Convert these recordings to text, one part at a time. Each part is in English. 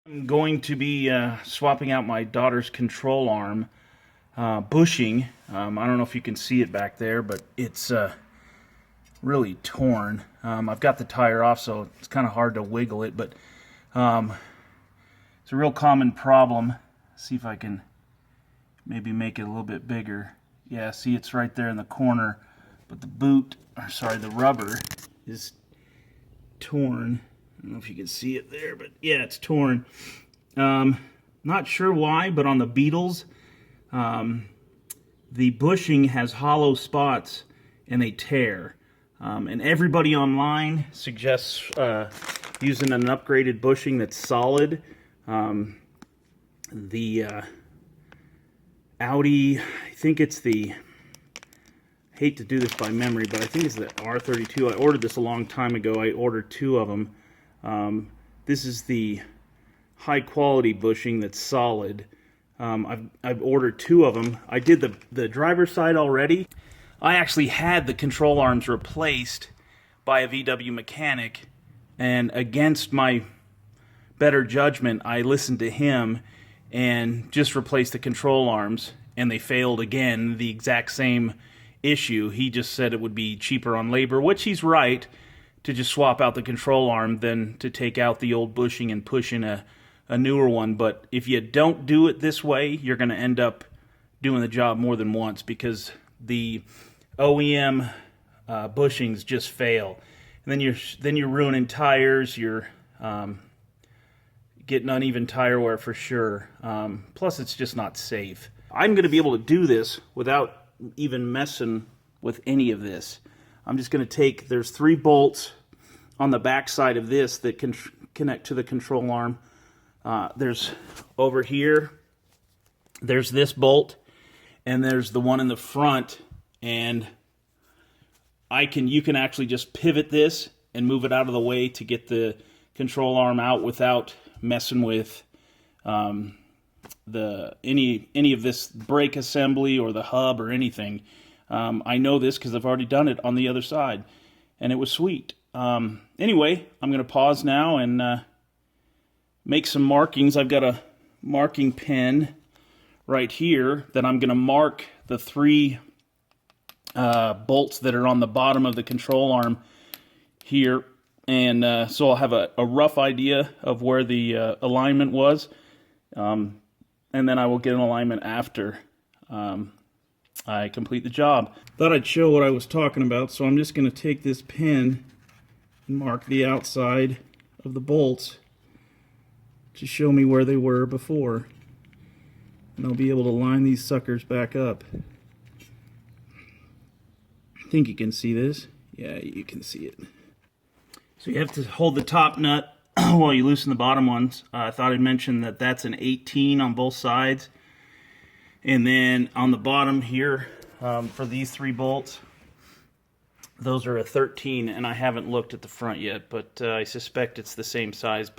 I'm going to be swapping out my daughter's control arm bushing. I don't know if you can see it back there, but it's really torn. I've got the tire off, so it's kind of hard to wiggle it, but it's a real common problem. See if I can maybe make it a little bit bigger. Yeah, see, it's right there in the corner, but the rubber is torn. I don't know if you can see it there, but yeah, it's torn. Not sure why, but on the Beetles, the bushing has hollow spots and they tear. And everybody online suggests using an upgraded bushing that's solid. The Audi, I think it's the, I hate to do this by memory, but I think it's the R32. I ordered this a long time ago. I ordered 2 of them. This is the high quality bushing that's solid. I've ordered 2 of them. I did the driver's side already. I actually had the control arms replaced by a VW mechanic, and against my better judgment, I listened to him and just replaced the control arms, and they failed again, the exact same issue. He just said it would be cheaper on labor, which he's right, to just swap out the control arm than to take out the old bushing and push in a newer one. But if you don't do it this way, you're going to end up doing the job more than once, because the OEM bushings just fail, and then you're ruining tires. You're getting uneven tire wear for sure. Plus, it's just not safe. I'm going to be able to do this without even messing with any of this. I'm just going to take, there's 3 bolts on the back side of this that can connect to the control arm. There's over here, there's this bolt, and there's the one in the front, and you can actually just pivot this and move it out of the way to get the control arm out without messing with any of this brake assembly or the hub or anything. I know this because I've already done it on the other side, and it was sweet. Anyway, I'm going to pause now and make some markings. I've got a marking pen right here that I'm going to mark the 3 bolts that are on the bottom of the control arm here, and so I'll have a rough idea of where the alignment was, and then I will get an alignment after I complete the job. Thought I'd show what I was talking about, so I'm just going to take this pen and mark the outside of the bolts to show me where they were before, and I'll be able to line these suckers back up. I think you can see this. Yeah, you can see it. So you have to hold the top nut while you loosen the bottom ones. I thought I'd mention that that's an 18 on both sides. And then on the bottom here, for these 3 bolts, those are a 13, and I haven't looked at the front yet, but I suspect it's the same size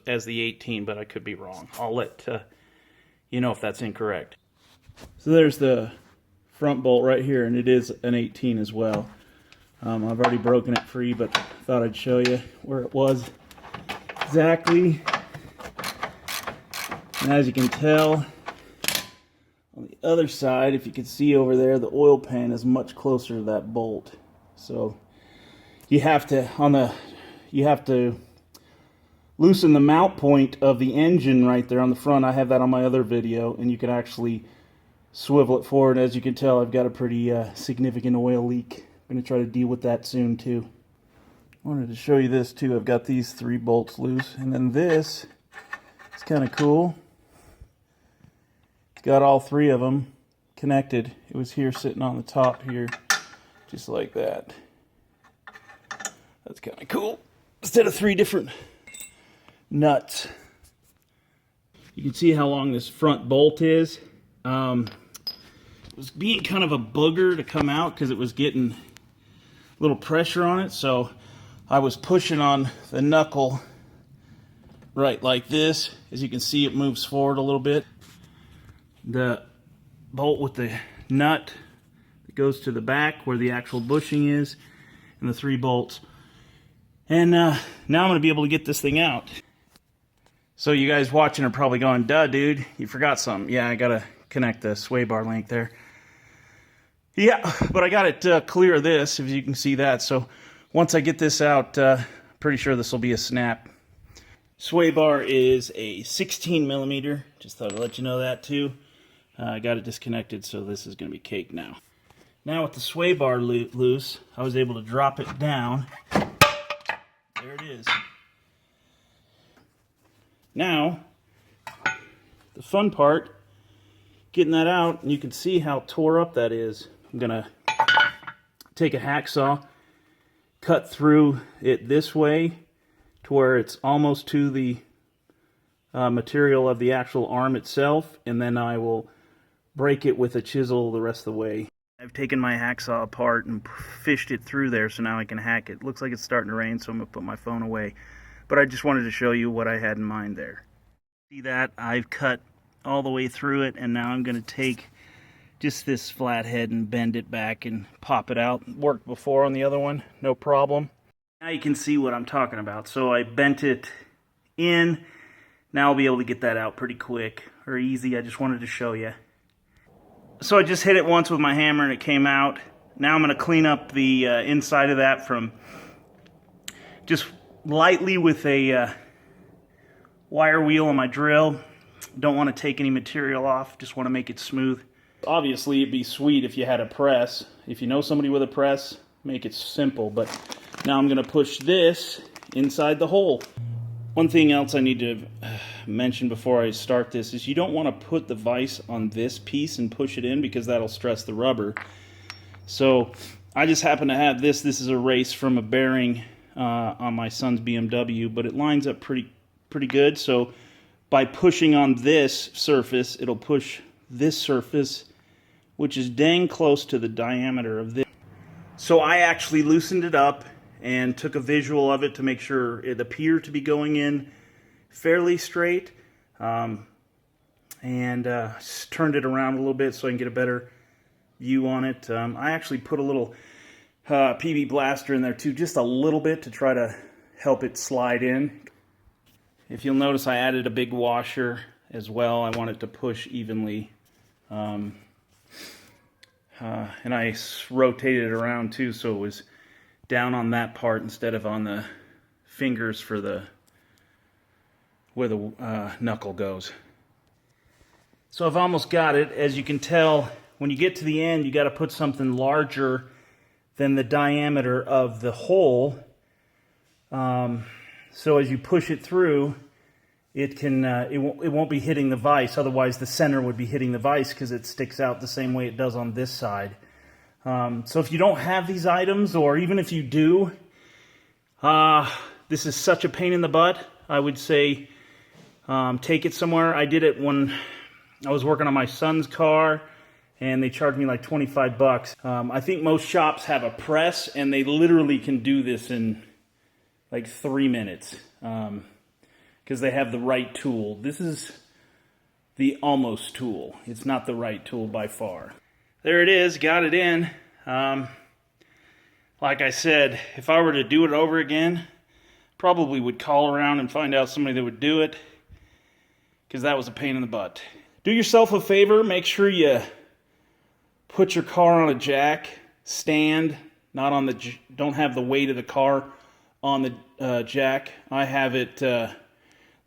as the 18, but I could be wrong. I'll let you know if that's incorrect. So there's the front bolt right here, and it is an 18 as well. I've already broken it free, but thought I'd show you where it was exactly. And as you can tell, on the other side, if you can see over there, the oil pan is much closer to that bolt. So you have to loosen the mount point of the engine right there on the front. I have that on my other video, and you can actually swivel it forward. As you can tell, I've got a pretty significant oil leak. I'm going to try to deal with that soon too. I wanted to show you this too. I've got these 3 bolts loose, and then this is kind of cool. It's got all 3 of them connected. It was here sitting on the top here, just like that. That's kind of cool. Instead of 3 different nuts. You can see how long this front bolt is. It was being kind of a booger to come out because it was getting a little pressure on it, so I was pushing on the knuckle right like this. As you can see, it moves forward a little bit. The bolt with the nut that goes to the back where the actual bushing is, and the 3 bolts. And now I'm going to be able to get this thing out. So you guys watching are probably going, duh, dude, you forgot something. Yeah, I gotta connect the sway bar link there. Yeah, but I got it clear of this, if you can see that. So once I get this out, pretty sure this will be a snap. Sway bar is a 16 millimeter. Just thought I'd let you know that too. I got it disconnected, so this is going to be cake now. Now with the sway bar loose, I was able to drop it down. There it is. Now, the fun part, getting that out, and you can see how tore up that is. I'm going to take a hacksaw, cut through it this way to where it's almost to the material of the actual arm itself, and then I will break it with a chisel the rest of the way. I've taken my hacksaw apart and fished it through there, so now I can hack it. Looks like it's starting to rain, so I'm going to put my phone away. But I just wanted to show you what I had in mind there. See that? I've cut all the way through it, and now I'm going to take just this flathead and bend it back and pop it out. Worked before on the other one, no problem. Now you can see what I'm talking about. So I bent it in. Now I'll be able to get that out pretty quick, or easy. I just wanted to show you. So I just hit it once with my hammer and it came out. Now I'm going to clean up the inside of that from just lightly with a wire wheel on my drill. Don't want to take any material off, just want to make it smooth. Obviously it'd be sweet if you had a press. If you know somebody with a press, make it simple. But now I'm going to push this inside the hole. One thing else I need to mention before I start this is you don't want to put the vise on this piece and push it in, because that'll stress the rubber. So I just happen to have this. This is a race from a bearing on my son's BMW, but it lines up pretty good. So by pushing on this surface, it'll push this surface, which is dang close to the diameter of this. So I actually loosened it up and took a visual of it to make sure it appeared to be going in fairly straight, and turned it around a little bit so I can get a better view on it. I actually put a little PB blaster in there too, just a little bit to try to help it slide in. If you'll notice, I added a big washer as well. I want it to push evenly, and I rotated it around too, so it was down on that part instead of on the fingers for the where the knuckle goes. So I've almost got it. As you can tell, when you get to the end, you got to put something larger than the diameter of the hole. So as you push it through, it can it won't be hitting the vise. Otherwise, the center would be hitting the vise because it sticks out the same way it does on this side. So if you don't have these items, or even if you do, this is such a pain in the butt. I would say take it somewhere. I did it when I was working on my son's car, and they charged me like 25 bucks. I think most shops have a press, and they literally can do this in like 3 minutes because they have the right tool. This is the almost tool. It's not the right tool by far. There it is, got it in. Like I said, if I were to do it over again, probably would call around and find out somebody that would do it, because that was a pain in the butt. Do yourself a favor, make sure you put your car on a jack stand, not on the, don't have the weight of the car on the jack. I have it,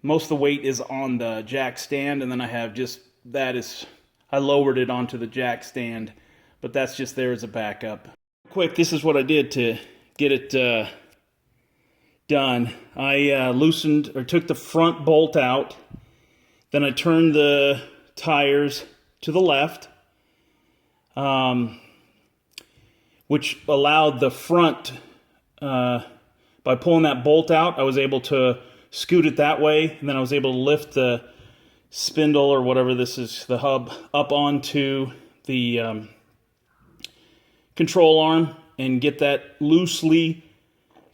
most of the weight is on the jack stand, and then I have just, I lowered it onto the jack stand, but that's just there as a backup. Quick, this is what I did to get it done. I loosened, or took the front bolt out, then I turned the tires to the left, which allowed the front, by pulling that bolt out, I was able to scoot it that way, and then I was able to lift the spindle, or whatever this is, the hub, up onto the control arm and get that loosely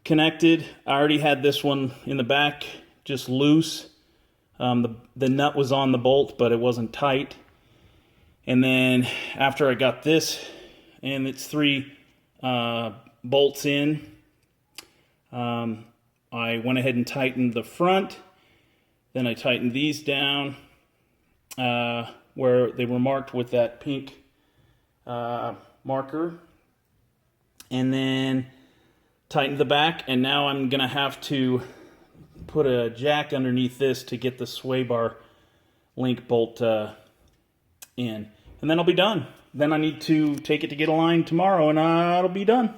connected. I already had this one in the back just loose. The nut was on the bolt, but it wasn't tight. And then after I got this, and it's 3 bolts in, I went ahead and tightened the front, Then I tightened these down where they were marked with that pink marker. And then tightened the back, and now I'm going to have to put a jack underneath this to get the sway bar link bolt in. And then I'll be done. Then I need to take it to get aligned tomorrow, and it'll be done.